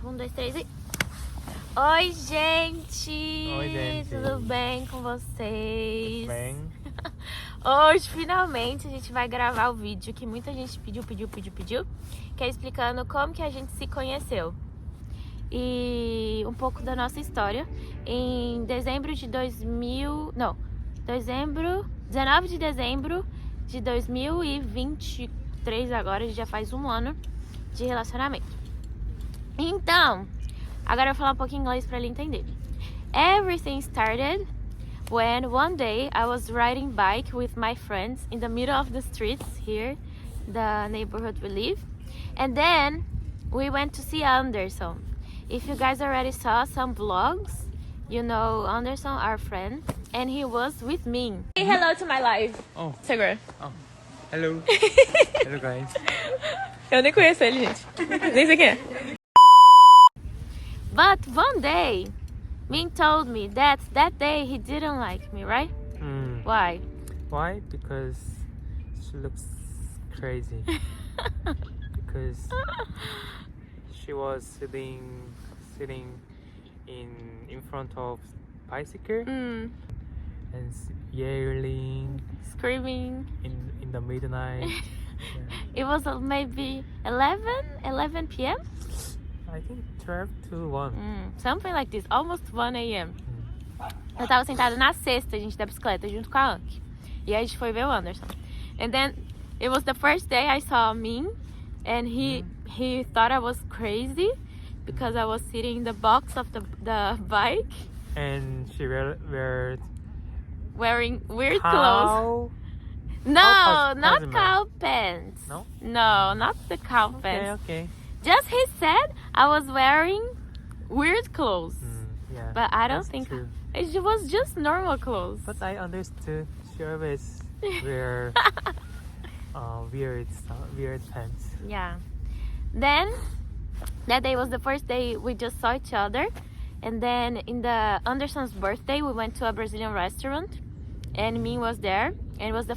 Um, dois, três e... Oi, gente! Oi, gente! Tudo bem com vocês? Tudo bem? Hoje, finalmente, a gente vai gravar o vídeo que muita gente pediu, que é explicando como que a gente se conheceu. E um pouco da nossa história. Em dezembro de 19 de dezembro de 2023, agora, a gente já faz um ano de relacionamento. Então, agora eu vou falar um pouquinho inglês para ele entender. Everything started when one day I was riding bike with my friends in the middle of the streets here, the neighborhood we live. And then we went to see Anderson. If you guys already saw some vlogs, you know Anderson, our friend, and he was with me. Say hello to my live. Oh. Segura. Oh. Hello. Hello, guys. Eu nem conheço ele, gente. Nem sei quem é. But one day, Min told me that day he didn't like me, right? Why? Why? Because she looks crazy. Because she was sitting in front of bicycle and yelling, Screaming. in the midnight. Yeah. It was maybe 11 p.m. I think 12 to 1. Something like this, almost 1 a.m. Eu tava sentada na cesta, gente, da bicicleta, junto com a Anki. E aí a gente foi ver o Anderson. And then, it was the first day I saw Min. And he thought I was crazy because I was sitting in the box of the bike. And she Wearing weird clothes. No, not cow pants. No? No, not the cow pants. Okay. Just he said I was wearing weird clothes. Yeah, But I don't that's think true. it was just normal clothes. But I understood she always wear weird pants. Yeah. Then that day was the first day we just saw each other. And then in the Anderson's birthday we went to a Brazilian restaurant and Min was there. And it was the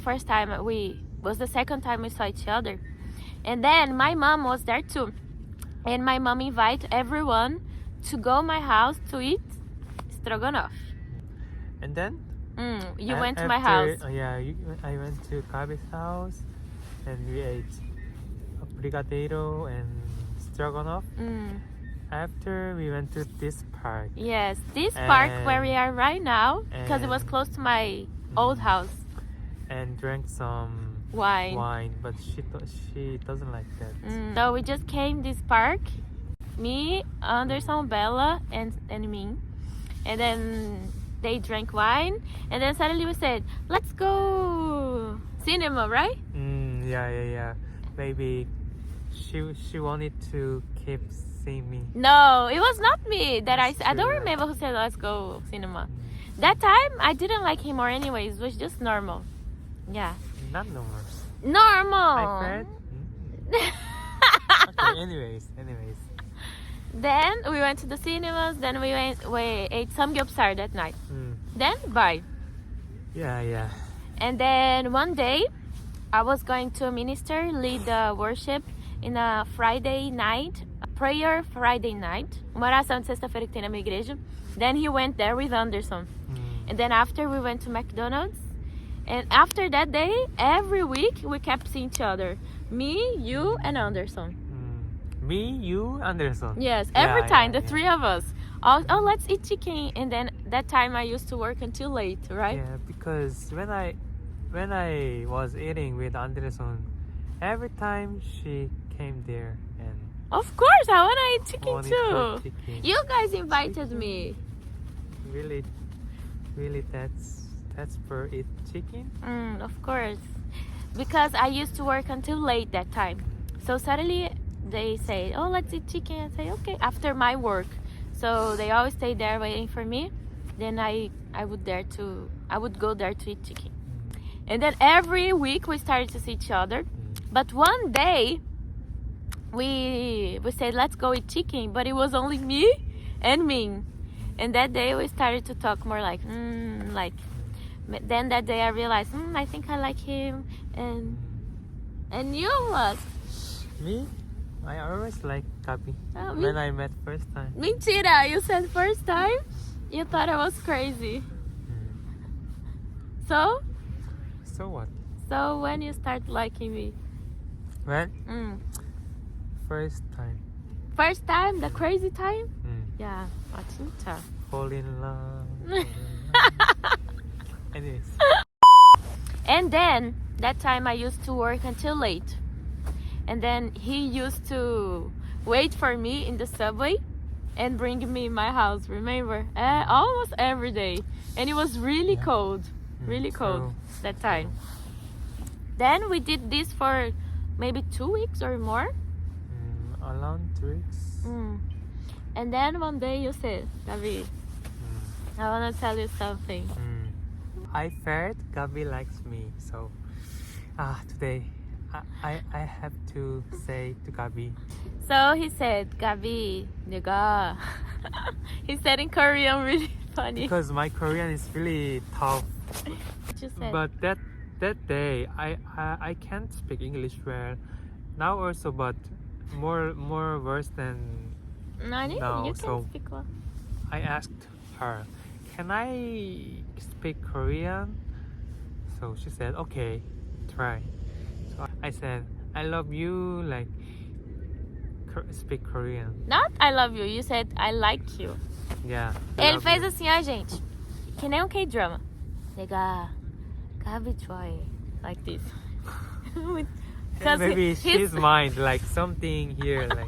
second time we saw each other. And then my mom was there too. And my mom invited everyone to go my house to eat stroganoff. And then? You went to my house. I went to Gabi's house and we ate a brigadeiro and stroganoff. After we went to this park. Yes, this park where we are right now, because it was close to my old house. And drank some wine, but she doesn't like that. So we just came this park, me, Anderson, Bella, and me, and then they drank wine, and then suddenly we said, let's go cinema, right? Yeah. Maybe she wanted to keep seeing me. No, it was not me that I don't true. remember who said let's go cinema. That time I didn't like him or anyways, it was just normal. Yeah. Not normal. Normal. My friend? Okay, anyways. Then we went to the cinemas. Then we ate samgyeopsal that night. Then bye. Yeah. And then one day, I was going to minister, lead the worship in a Friday night, a prayer Friday night. Uma oração de sexta-feira que tem na minha igreja. Then he went there with Anderson. And then after we went to McDonald's. And after that day, every week we kept seeing each other. Me, you, and Anderson. Me, you, Anderson. Yes, every time, the three of us. Oh, let's eat chicken. And then that time I used to work until late, right? Yeah, because when I was eating with Anderson, every time she came there and Of course, I want to eat chicken wanted too. chicken. You guys invited me. Really, that's for eat chicken? Of course. Because I used to work until late that time. So suddenly they say, oh, let's eat chicken. I say, okay, after my work. So they always stay there waiting for me. Then I would go there to eat chicken. And then every week we started to see each other. But one day we said, let's go eat chicken. But it was only me and Min. And that day we started to talk more like. Then that day I realized, I think I like him. And you what? Me? I always like Gabi. Oh, When I met first time. Mentira, you said first time? You thought I was crazy. So? So what? So when you start liking me? When? First First time. First time? The crazy time? Yeah. Yeah, 진짜. Fall in love. Anyways. And then, that time I used to work until late. And then he used to wait for me in the subway and bring me in my house, remember? Almost every day. And it was really cold. Really cold that time. Then we did this for maybe 2 weeks or more. Around 2 weeks. And then one day you said, Gabi, I want to tell you something. I felt Gabi likes me, so today I have to say to Gabi. So he said, Gabi, 내가 he said in Korean, really funny. Because my Korean is really tough. What you said? But that day I can't speak English well. Now also, but more worse than Nani? now. You can So speak well. I asked her, can I speak Korean? So she said, okay, try. So I said, I love you, like speak Korean. Not I love you, you said I like you. Yeah. Ele fez assim, ó, gente. Que nem um K-drama. 내가 Gabi 좋아해. Like this. Because Maybe she's mind like something here like.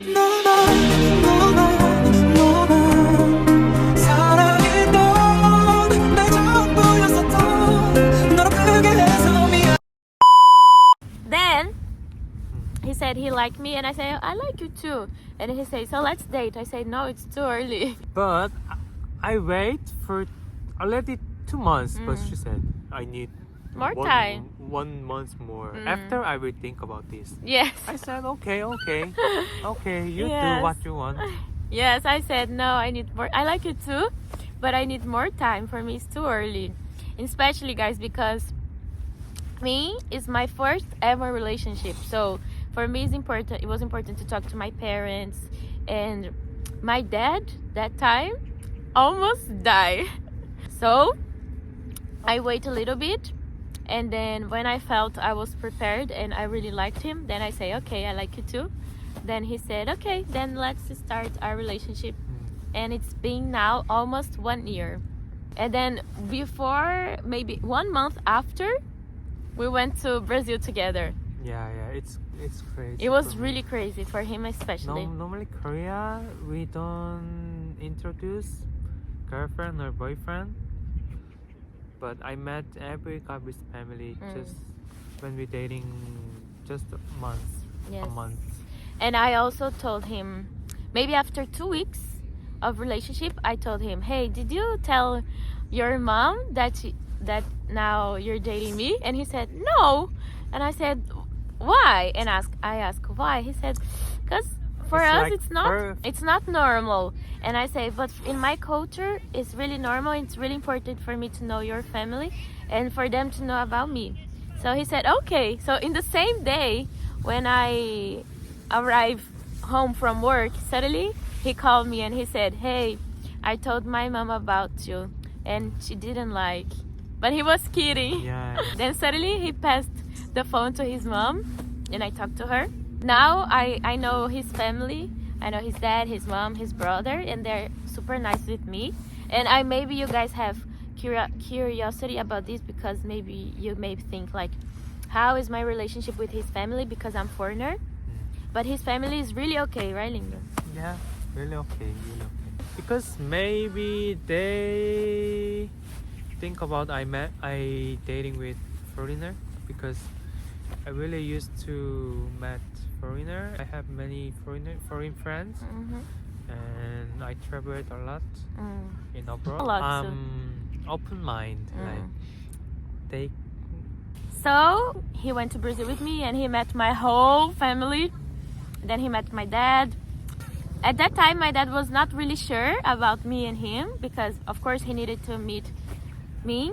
Then he said he liked me and I said I like you too. And he said so let's date. I said no, it's too early. But I wait for already 2 months. But she said I need More time. 1 month more. After I will think about this. Yes. I said okay. Okay, you Yes. do what you want. Yes, I said no, I need more. I like you too, but I need more time. For me, it's too early. Especially, guys, because me is my first ever relationship. So for me, it's important. It was important to talk to my parents, and my dad that time almost died. So I wait a little bit, and then when I felt I was prepared and I really liked him, then I say, okay, I like you too. Then he said, okay, then let's start our relationship. And it's been now almost 1 year. And then before, maybe 1 month after, we went to Brazil together. Yeah, it's crazy. It was for me. really crazy for him especially. Normally Korea we don't introduce girlfriend or boyfriend. But I met every Gabi's family just when we dating just a month. Yes. A month. And I also told him, maybe after 2 weeks of relationship, I told him, hey, did you tell your mom that now you're dating me? And he said, no. And I said, why? And I asked why. He said, because for It's us like it's not normal. And I say, but in my culture it's really normal. It's really important for me to know your family and for them to know about me. So he said, okay. So in the same day when I arrived home from work, suddenly he called me and he said, hey, I told my mom about you and she didn't like, but he was kidding. Yeah. Then suddenly he passed the phone to his mom and I talked to her. Now I know his family. I know his dad, his mom, his brother, and they're super nice with me. And maybe you guys have curiosity about this because maybe you may think like, how is my relationship with his family because I'm foreigner? But his family is really okay, right, Linda? Yeah, really okay. Because maybe they think about I dating with foreigner because I really used to met foreigner. I have many foreign friends, and I traveled a lot in abroad. A lot, so. Open mind, like they. So he went to Brazil with me and he met my whole family. Then he met my dad. At that time, my dad was not really sure about me and him because, of course, he needed to meet me.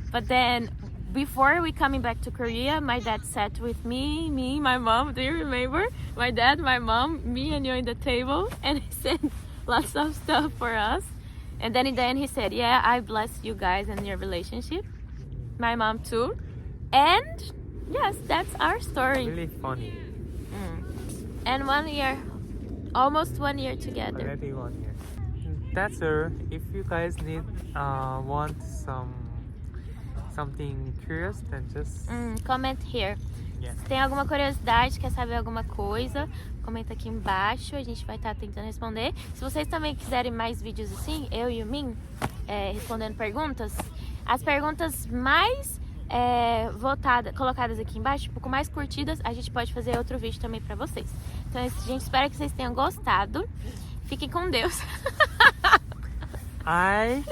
But then before we coming back to Korea, my dad sat with me, my mom. Do you remember? My dad, my mom, me and you in the table, and he said lots of stuff for us. And then in the end he said, yeah, I bless you guys and your relationship. My mom too. And yes, that's our story. Really funny. And 1 year, almost 1 year together. Already 1 year. That's all. If you guys need want something curious, then just Comment here. yeah. Se tem alguma curiosidade, quer saber alguma coisa, comenta aqui embaixo, a gente vai estar tentando responder. Se vocês também quiserem mais vídeos assim, eu e o Min, respondendo perguntas, as perguntas mais colocadas aqui embaixo, tipo, com mais curtidas, a gente pode fazer outro vídeo também pra vocês. Então, a gente espera que vocês tenham gostado. Fiquem com Deus. I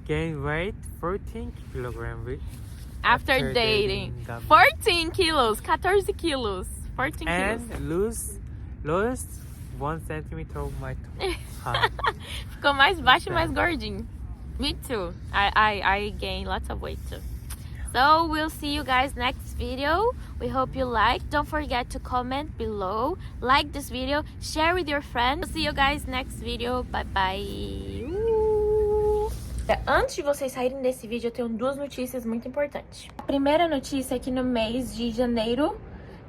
gained weight 14 kilograms After dating. Gabi. 14 quilos, 14 quilos. 14 quilos. And lost 1 centimeter of my heart. Ficou mais baixo e mais gordinho. Me too. I gained lots of weight too. So we'll see you guys next video. We hope you like. Don't forget to comment below. Like this video. Share with your friends. We'll see you guys next video. Bye bye. Antes de vocês saírem desse vídeo, eu tenho duas notícias muito importantes. A primeira notícia é que no mês de janeiro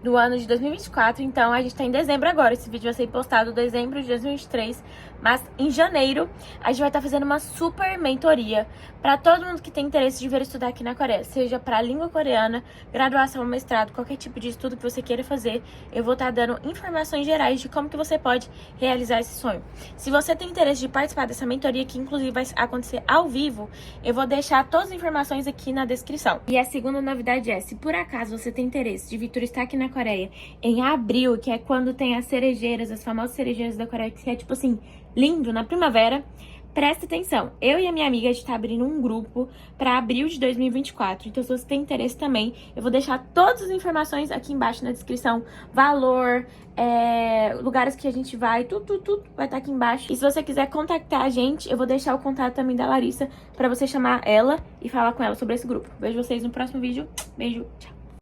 do ano de 2024, então a gente tá em dezembro agora, esse vídeo vai ser postado em dezembro de 2023, mas em janeiro a gente vai estar fazendo uma super mentoria para todo mundo que tem interesse de vir estudar aqui na Coreia, seja para língua coreana, graduação, mestrado, qualquer tipo de estudo que você queira fazer. Eu vou estar dando informações gerais de como que você pode realizar esse sonho. Se você tem interesse de participar dessa mentoria, que inclusive vai acontecer ao vivo, eu vou deixar todas as informações aqui na descrição. E a segunda novidade é, se por acaso você tem interesse de vir turistar aqui na Coreia em abril, que é quando tem as cerejeiras, as famosas cerejeiras da Coreia, que é tipo assim, lindo, na primavera, presta atenção. Eu e a minha amiga, a gente tá abrindo um grupo para abril de 2024. Então, se você tem interesse também, eu vou deixar todas as informações aqui embaixo na descrição. Valor, lugares que a gente vai, tudo vai estar aqui embaixo. E se você quiser contactar a gente, eu vou deixar o contato também da Larissa para você chamar ela e falar com ela sobre esse grupo. Vejo vocês no próximo vídeo. Beijo, tchau.